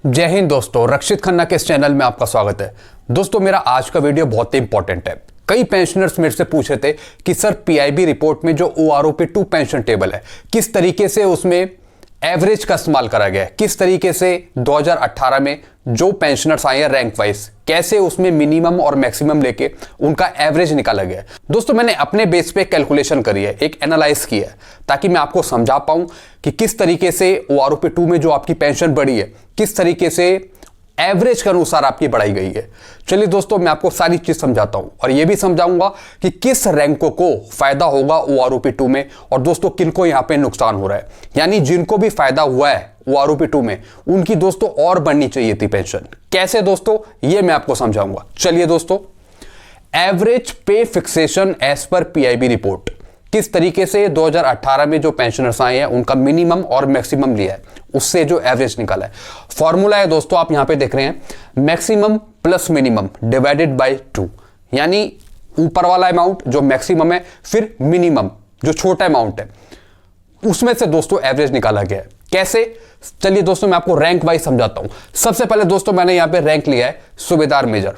जय हिंद दोस्तों, रक्षित खन्ना के इस चैनल में आपका स्वागत है। दोस्तों मेरा आज का वीडियो बहुत ही इंपॉर्टेंट है। कई पेंशनर्स मेरे से पूछ रहे थे कि सर पीआईबी रिपोर्ट में जो OROP2 पेंशन टेबल है किस तरीके से उसमें एवरेज का इस्तेमाल करा गया है, किस तरीके से 2018 में जो पेंशनर्स आए हैं रैंक वाइज कैसे उसमें मिनिमम और मैक्सिमम लेके उनका एवरेज निकाला गया है। दोस्तों मैंने अपने बेस पे कैलकुलेशन करी है, एक एनालाइज किया है ताकि मैं आपको समझा पाऊं कि किस तरीके से OROP2 में जो आपकी पेंशन बढ़ी है किस तरीके से एवरेज के अनुसार आपकी बढ़ाई गई है। चलिए दोस्तों मैं आपको सारी चीज समझाता हूं और यह भी समझाऊंगा कि किस रैंकों को फायदा होगा OROP2 में और दोस्तों किनको यहां पे नुकसान हो रहा है, यानी जिनको भी फायदा हुआ है OROP2 में उनकी दोस्तों और बढ़नी चाहिए थी पेंशन। कैसे दोस्तों ये मैं आपको समझाऊंगा। चलिए दोस्तों, average pay fixation as per PIB report किस तरीके से 2018 में जो पेंशनर्स आए हैं उनका मिनिमम और मैक्सिमम लिया है, उससे जो एवरेज निकाला है। फॉर्मूला है दोस्तों, आप यहां पे देख रहे हैं maximum plus minimum divided by 2, यानी ऊपर वाला अमाउंट जो मैक्सिमम है फिर मिनिमम जो छोटा अमाउंट है उसमें से दोस्तों एवरेज निकाला गया है। कैसे? चलिए दोस्तों मैं आपको रैंक वाइज समझाता हूं। सबसे पहले दोस्तों मैंने यहां पे रैंक लिया है सूबेदार मेजर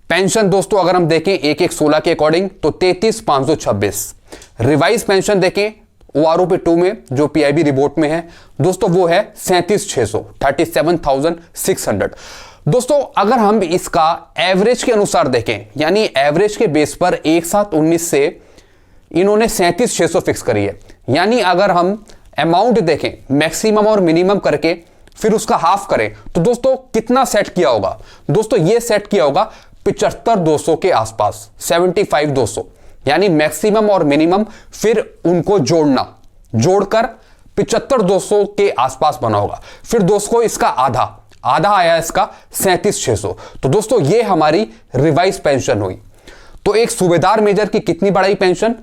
पेंशन। दोस्तों अगर हम देखें 1/16 के अकॉर्डिंग तो 33,526। रिवाइज पेंशन देखें OROP2 में जो पीआईबी रिपोर्ट में है दोस्तों वो है 37,600 37,600। दोस्तों अगर हम इसका एवरेज के अनुसार देखें, यानी एवरेज के बेस पर 1/7/19 से इन्होंने 37,600 फिक्स करी है, यानी अगर हम अमाउंट देखें मैक्सिमम और मिनिमम करके फिर उसका हाफ करें तो दोस्तों कितना सेट किया होगा। दोस्तों ये सेट किया होगा 75,200 के आसपास, 75,200, यानी मैक्सिमम और मिनिमम फिर उनको जोड़कर 75,200 के आसपास बना होगा। फिर दोस्तों इसका आधा आया इसका 37,600। तो दोस्तों ये हमारी रिवाइज पेंशन हुई। तो एक सूबेदार मेजर की कितनी बढ़ाई पेंशन?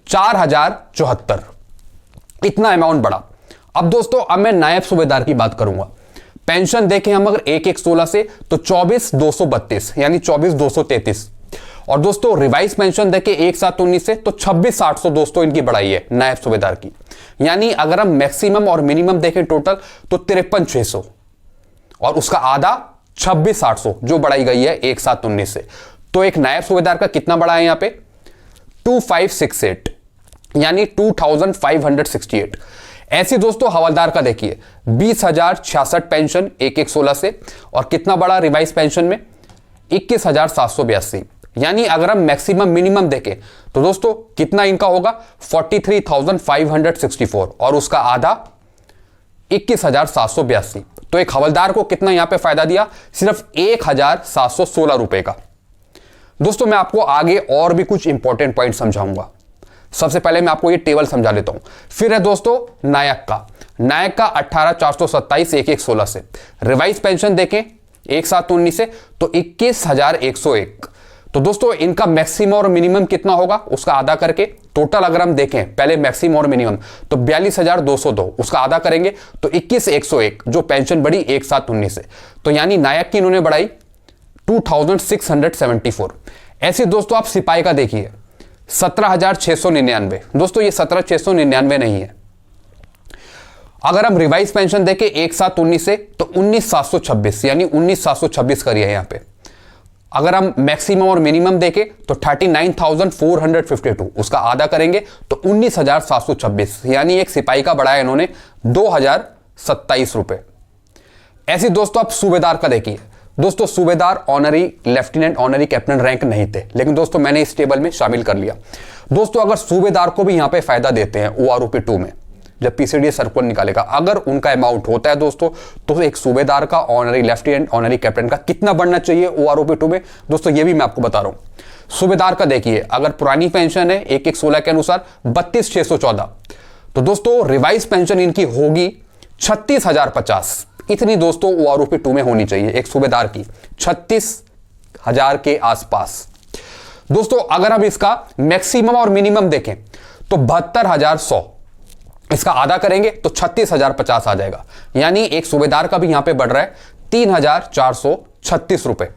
4,074, इतना अमाउंट बढ़ा। अब दोस्तों अब मैं नायब सूबेदार की बात करूंगा। पेंशन देखें हम अगर 1/16 से तो 24,232 यानी 24,233। और दोस्तों रिवाइज पेंशन देखें 1/7/19 से तो 26,800 दोस्तों इनकी बढ़ाई है नायब सूबेदार की, यानी अगर हम मैक्सिमम और मिनिमम देखें टोटल तो 53,600 और उसका आधा 26,800 जो बढ़ाई गई है 1/7/19 से। तो एक नायब सूबेदार का कितना बढ़ा है यहां पे? 2568 यानी 2568। ऐसी दोस्तों हवलदार का देखिए 20,066 पेंशन 1/16 से और कितना बड़ा रिवाइज पेंशन में 21,782, यानी अगर हम मैक्सिमम मिनिमम देखें तो दोस्तों कितना इनका होगा 43,564 और उसका आधा 21,782। तो एक हवलदार को कितना यहां पे फायदा दिया? सिर्फ 1,716 रुपए का। दोस्तों मैं आपको आगे और भी कुछ इंपॉर्टेंट पॉइंट समझाऊंगा। सबसे पहले मैं आपको ये टेबल समझा देता हूं। फिर है दोस्तों नायक का 18,427 1/16 से। रिवाइज पेंशन देखें 1/7/19 से तो 21,101। तो दोस्तों इनका मैक्सिमम और मिनिमम कितना होगा उसका आधा करके टोटल अगर हम देखें पहले मैक्सिमम और मिनिमम तो 42,202, उसका आधा करेंगे तो 21,101 जो पेंशन बढ़ी 1/7/19 से। तो यानी नायक की इन्होंने बढ़ाई 2,674। ऐसे दोस्तों आप सिपाही का देखिए 17,699। दोस्तों ये 17,699 नहीं है। अगर हम रिवाइज पेंशन देखें 1/7/19 से तो 19,726 यानी 19,726 करिए यहां पे। अगर हम मैक्सिमम और मिनिमम देखें तो 39,452, उसका आधा करेंगे तो 19,726 यानी एक सिपाही का बढ़ाया इन्होंने 2,027 रुपए। ऐसे दोस्तों आप सूबेदार का देखिए। दोस्तों सूबेदार honorary lieutenant honorary captain rank नहीं थे, लेकिन दोस्तों मैंने इस टेबल में शामिल कर लिया। दोस्तों अगर सूबेदार को भी यहां पे फायदा देते हैं OROP2 में जब PCDS सर्कुलर निकालेगा, अगर उनका अमाउंट होता है दोस्तों तो एक सूबेदार का ऑनरी लेफ्टिनेंट ऑनरी कैप्टन का कितना बढ़ना चाहिए OROP2 में दोस्तों ये भी मैं आपको बता रहा हूं। सूबेदार का देखिए अगर पुरानी पेंशन है 1/16 के अनुसार 32,614, तो दोस्तों रिवाइज पेंशन इनकी होगी 36,050। इतनी दोस्तों OROP2 में होनी चाहिए एक सूबेदार की, 36,000 के आसपास। दोस्तों अगर हम इसका मैक्सिमम और मिनिमम देखें तो 72,100, इसका आधा करेंगे तो 36,050 आ जाएगा, यानी एक सूबेदार का भी यहां पे बढ़ रहा है 3,436 रुपए।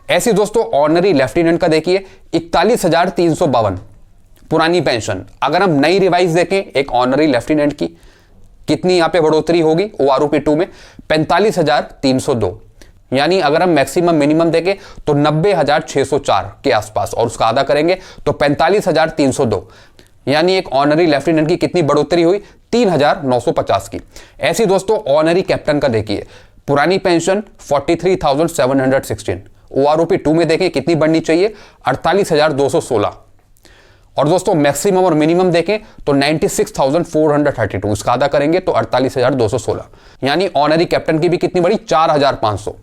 ऐसी दोस्तों ऑनरी लेफ्टिनेंट का देखिए 41,352 पुरानी पेंशन। अगर हम नई रिवाइज देखें एक ऑनरी लेफ्टिनेंट की कितनी यहां पे बढ़ोतरी होगी OROP2 में? 45,302। यानी अगर हम मैक्सिमम मिनिमम देखें तो 90,604 के आसपास, और उसका आधा करेंगे तो 45,302। यानी एक ऑनरी लेफ्टिनेंट की कितनी बढ़ोतरी हुई? 3,950 की। ऐसी दोस्तों ऑनरी कैप्टन का देखिए, पुरानी पेंशन 43,716, OROP2 में देखें कितनी बढ़नी चाहिए? 48,216। और दोस्तों मैक्सिमम और मिनिमम देखें तो 96,432, इसका आधा करेंगे तो 48,216। यानी ऑनरी कैप्टन की भी कितनी बढ़ी? 4,500।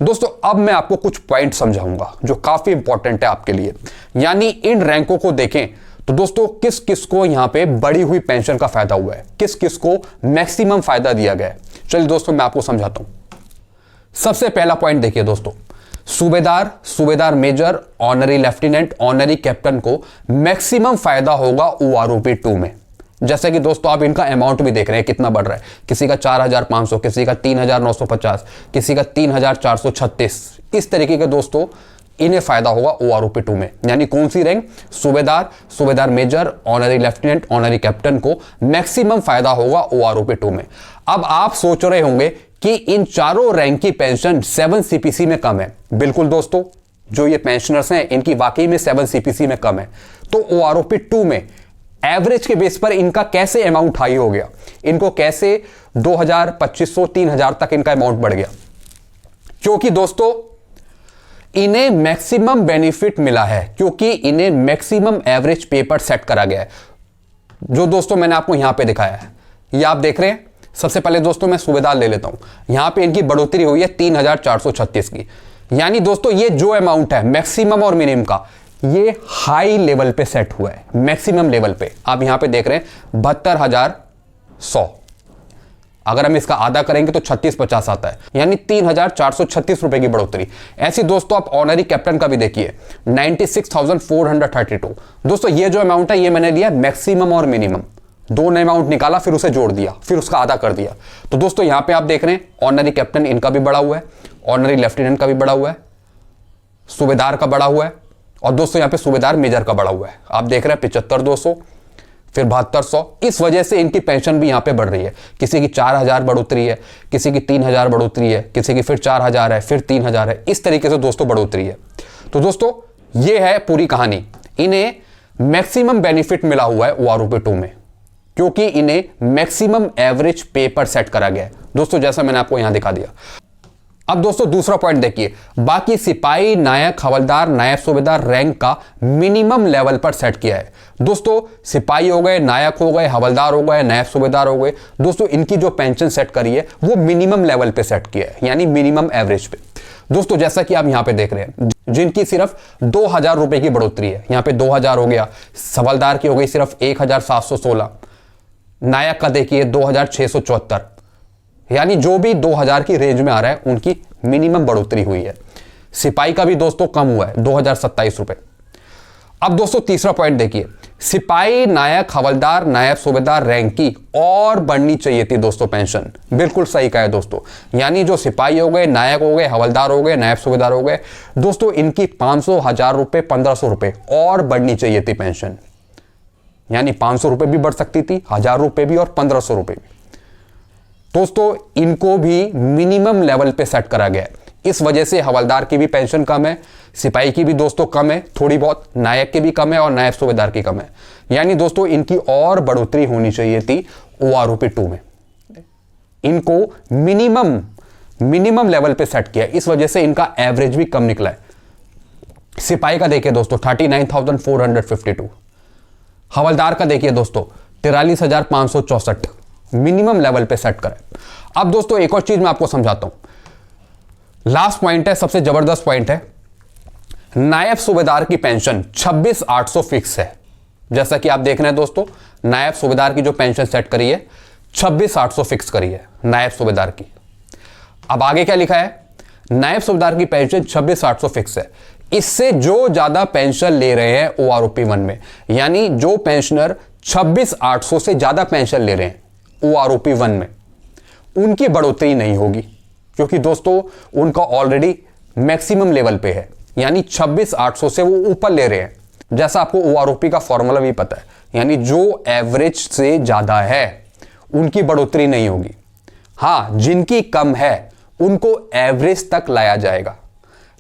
दोस्तों अब मैं आपको कुछ पॉइंट समझाऊंगा जो काफी इंपॉर्टेंट है आपके लिए। यानी इन रैंकों को देखें तो दोस्तों किस किस को यहां पे बढ़ी हुई पेंशन का फायदा हुआ है, किस किस को मैक्सिमम फायदा दिया गया है। चलिए दोस्तों मैं आपको समझाता हूं। सबसे पहला पॉइंट देखिए दोस्तों, सूबेदार, सूबेदार major, honorary lieutenant, honorary captain को मैक्सिमम फायदा होगा OROP2 में। जैसे कि दोस्तों आप इनका अमाउंट भी देख रहे हैं कितना बढ़ रहा है, किसी का 4,500, किसी का 3,950, किसी का 3,436। इस तरीके के दोस्तों इन्हें फायदा होगा OROP2 में। यानी कौन सी रैंक? सूबेदार, सूबेदार major, honorary lieutenant, honorary captain को मैक्सिमम फायदा होगा OROP2 में। अब आप सोच रहे होंगे कि इन चारों रैंक की पेंशन 7 CPC में कम है। बिल्कुल दोस्तों, जो ये पेंशनर्स हैं इनकी वाकई में 7 CPC में कम है। तो OROP2 में एवरेज के बेस पर इनका कैसे अमाउंट हाई हो गया? इनको कैसे 2,000, 2,500, 3,000 तक इनका अमाउंट बढ़ गया? क्योंकि दोस्तों इन्हें मैक्सिमम बेनिफिट मिला है, क्योंकि इन्हें मैक्सिमम एवरेज पे पर सेट करा गया है, जो दोस्तों मैंने आपको यहां पे दिखाया है। ये आप देख रहे हैं। सबसे पहले दोस्तों मैं सूबेदार ले लेता हूं। यहां पे इनकी बढ़ोतरी हुई है 3,436 की। यानी दोस्तों ये जो अमाउंट है मैक्सिमम और मिनिमम का, ये हाई लेवल पे सेट हुआ है, मैक्सिमम लेवल पे। आप यहां पे देख रहे हैं 72,100। अगर हम इसका आधा करेंगे तो 3650 आता है, यानी 3,436 रुपए की बढ़ोतरी। ऐसी दोस्तों आप ऑनरी कैप्टन का भी देखिए 96,432। दोस्तों ये जो अमाउंट है ये मैंने लिया मैक्सिमम और मिनिमम, दोनों अमाउंट निकाला, फिर उसे जोड़ दिया, फिर उसका आधा कर दिया। तो दोस्तों यहां पे आप देख रहे हैं ऑनरी कैप्टन इनका भी बढ़ा हुआ है, ऑनरी लेफ्टिनेंट का भी बढ़ा हुआ है, सूबेदार का बढ़ा हुआ है, और दोस्तों यहां पे सूबेदार मेजर का बढ़ा हुआ है। आप देख रहे हैं 75,200, फिर 7200। इस वजह से इनकी पेंशन भी यहां पे बढ़ रही है। किसी की 4,000 बढ़ोतरी है, किसी की 3,000 बढ़ोतरी है, किसी की फिर 4,000 है, फिर 3,000 है। इस तरीके से दोस्तों बढ़ोतरी है। तो दोस्तों ये है पूरी कहानी। इन्हें मैक्सिमम बेनिफिट मिला हुआ है OROP2 में, क्योंकि इन्हें मैक्सिमम एवरेज पे पर सेट करा गया है दोस्तों, जैसा मैंने आपको यहां दिखा दिया। अब दोस्तों दूसरा पॉइंट देखिए, बाकी सिपाही, नायक, हवलदार, नायब सूबेदार रैंक का मिनिमम लेवल पर सेट किया है। दोस्तों सिपाही हो गए, नायक हो गए, हवलदार हो गए, नायब सूबेदार हो गए, दोस्तों इनकी जो पेंशन सेट करी है वो मिनिमम लेवल पे सेट किया है, यानी मिनिमम एवरेज पे। दोस्तों जैसा कि आप यहां पे देख रहे हैं, जिनकी सिर्फ 2,000 रुपए की बढ़ोतरी है, यहां पे 2,000 हो गया, हवलदार की हो गई सिर्फ 1,716, नायक का देखिए 2,674, यानी जो भी 2,000 की रेंज में आ रहा है उनकी मिनिमम बढ़ोतरी हुई है। सिपाही का भी दोस्तों कम हुआ है 2,027 रुपए। अब दोस्तों तीसरा पॉइंट देखिए, सिपाही, नायक, हवलदार, नायब सूबेदार रैंक की और बढ़नी चाहिए थी दोस्तों पेंशन। बिल्कुल सही कहा है दोस्तों, यानी जो सिपाही हो गए, नायक हो गए, हवलदार हो गए, नायब सूबेदार हो गए, दोस्तों इनकी 500, 1,000 रुपए, 1,500 रुपए और बढ़नी चाहिए थी पेंशन। यानी 500 रुपए भी बढ़ सकती थी, 1,000 रुपए भी और 1,500 रुपए भी। दोस्तों इनको भी मिनिमम लेवल पे सेट करा गया है। इस वजह से हवलदार की भी पेंशन कम है, सिपाही की भी दोस्तों कम है थोड़ी बहुत, नायक की भी कम है और नायब सूबेदार की कम है। यानी दोस्तों इनकी और बढ़ोतरी होनी चाहिए थी OROP2 में। इनको मिनिमम लेवल पे सेट किया, इस वजह से इनका एवरेज भी कम निकला है। सिपाही का देखिए दोस्तों 39,452, हवलदार का देखिए दोस्तों 43,564, मिनिमम लेवल पे सेट करें। अब दोस्तों एक और चीज मैं आपको समझाता हूं, लास्ट पॉइंट है, सबसे जबरदस्त पॉइंट है। नायब सूबेदार की पेंशन 26,800 फिक्स है। जैसा कि आप देख रहे हैं दोस्तों, नायब सूबेदार की जो पेंशन सेट करी है 26,800 फिक्स करी है नायब सूबेदार की। अब आगे क्या लिखा है, नायब सूबेदार की पेंशन 26,800 फिक्स है। इससे जो ज्यादा पेंशन ले रहे हैं OROP1 में, यानी जो पेंशनर 26,800 से ज्यादा पेंशन ले रहे हैं OROP1 में, उनकी बढ़ोतरी नहीं होगी, क्योंकि दोस्तों उनका ऑलरेडी मैक्सिमम लेवल पे है, यानी 26,800 से वो ऊपर ले रहे हैं। जैसा आपको OROP का फॉर्मूला भी पता है, यानी जो एवरेज से ज्यादा है उनकी बढ़ोतरी नहीं होगी। हाँ, जिनकी कम है उनको एवरेज तक लाया जाएगा,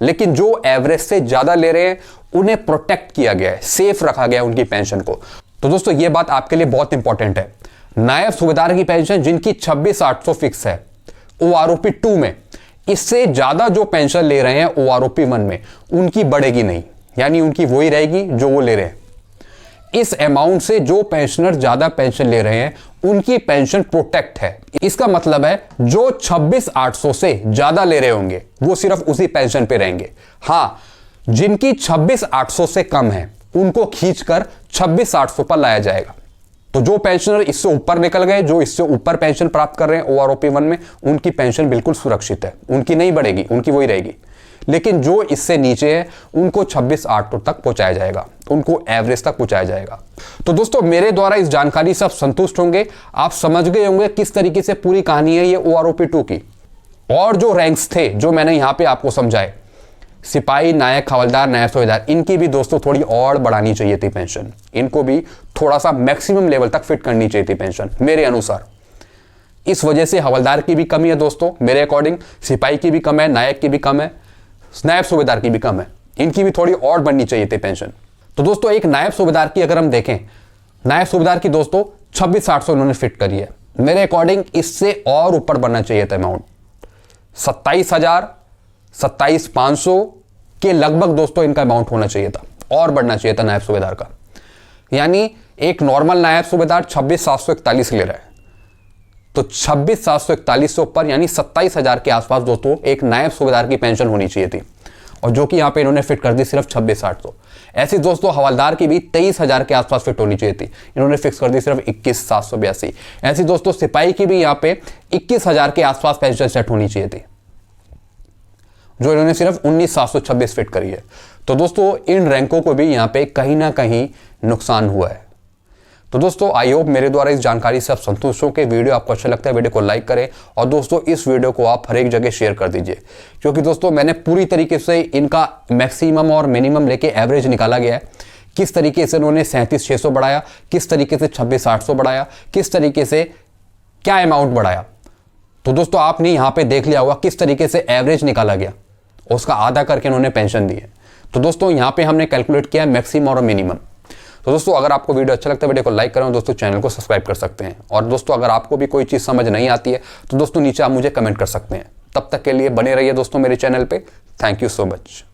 लेकिन जो एवरेज से ज्यादा ले रहे हैं उन्हें प्रोटेक्ट किया गया है, सेफ रखा गया है उनकी पेंशन को। तो दोस्तों ये बात आपके लिए बहुत इंपॉर्टेंट है। नायब सूबेदार की पेंशन जिनकी 26,800 फिक्स है OROP 2 में, इससे ज्यादा जो पेंशन ले रहे हैं OROP 1 में, उनकी बढ़ेगी नहीं, यानी उनकी वही रहेगी जो वो ले रहे हैं। इस अमाउंट से जो पेंशनर ज्यादा पेंशन ले रहे हैं उनकी पेंशन प्रोटेक्ट है। इसका मतलब है जो 26,800 से ज्यादा ले रहे होंगे वो सिर्फ उसी पेंशन पे रहेंगे। हाँ, जिनकी 26,800 से कम है उनको खींचकर 26,800 पर लाया जाएगा। तो जो पेंशनर इससे ऊपर निकल गए, जो इससे ऊपर पेंशन प्राप्त कर रहे हैं OROP 1 में, उनकी पेंशन बिल्कुल सुरक्षित है, उनकी नहीं बढ़ेगी, उनकी वही रहेगी। लेकिन जो इससे नीचे है उनको 26,800 तक पहुंचाया जाएगा, उनको एवरेज तक पहुंचाया जाएगा। तो दोस्तों मेरे द्वारा इस जानकारी से आप संतुष्ट होंगे, आप समझ गए होंगे किस तरीके से पूरी कहानी है ये OROP 2 की। और जो रैंक्स थे जो मैंने यहां पे आपको समझाए, सिपाही, नायक, हवलदार, नायब सूबेदार, इनकी भी दोस्तों थोड़ी और बढ़ानी चाहिए थी पेंशन, इनको भी थोड़ा सा मैक्सिमम लेवल तक फिट करनी चाहिए थी पेंशन मेरे अनुसार। इस वजह से हवलदार की भी कमी है दोस्तों मेरे अकॉर्डिंग, सिपाही की भी कम है, नायक की भी कम है, नायब सूबेदार की भी कम है, इनकी भी थोड़ी और बढ़नी चाहिए थी पेंशन। तो दोस्तों एक नायब सूबेदार की अगर हम देखें, नायब सूबेदार की दोस्तों 26,800 इन्होंने फिट करी है। मेरे अकॉर्डिंग इससे और ऊपर बढ़ना चाहिए था अमाउंट, 27,000, 27,500 के लगभग दोस्तों इनका अमाउंट होना चाहिए था, और बढ़ना चाहिए था नायब सूबेदार का। यानी एक नॉर्मल नायब सूबेदार 26,741 ले रहा है, तो 26,741 से ऊपर यानी 27,000 के आसपास दोस्तों एक नायब सूबेदार की पेंशन होनी चाहिए थी, और जो कि यहां पे इन्होंने फिट कर दी सिर्फ 26,800। ऐसी दोस्तों हवलदार की भी 23,000 के आसपास फिट होनी चाहिए थी, इन्होंने फिक्स कर दी सिर्फ 21,782। ऐसी दोस्तों सिपाही की भी यहां पे 21,000 के आसपास पेंशन सेट होनी चाहिए थी, जो इन्होंने सिर्फ 19,726 फिट करी है। तो दोस्तों इन रैंकों को भी यहां पे कहीं ना कहीं नुकसान हुआ है। तो दोस्तों आई होप मेरे द्वारा इस जानकारी से आप संतुष्ट हो। के वीडियो आपको अच्छा लगता है वीडियो को लाइक करें, और दोस्तों इस वीडियो को आप हर एक जगह शेयर कर दीजिए, क्योंकि दोस्तों मैंने पूरी तरीके से इनका मैक्सिमम और मिनिमम लेके एवरेज निकाला गया है। किस तरीके से उन्होंने 37,600 बढ़ाया, किस तरीके से 26,800 बढ़ाया, किस तरीके से क्या अमाउंट बढ़ाया। तो दोस्तों आपने यहाँ पे देख लिया होगा किस तरीके से एवरेज निकाला गया, उसका आधा करके उन्होंने पेंशन दी है। तो दोस्तों यहाँ पे हमने कैलकुलेट किया है मैक्सिमम और मिनिमम। तो दोस्तों अगर आपको वीडियो अच्छा लगता है वीडियो को लाइक करें, दोस्तों चैनल को सब्सक्राइब कर सकते हैं। और दोस्तों अगर आपको भी कोई चीज़ समझ नहीं आती है तो दोस्तों नीचे आप मुझे कमेंट कर सकते हैं। तब तक के लिए बने रहिए दोस्तों मेरे चैनल पे। Thank you so much.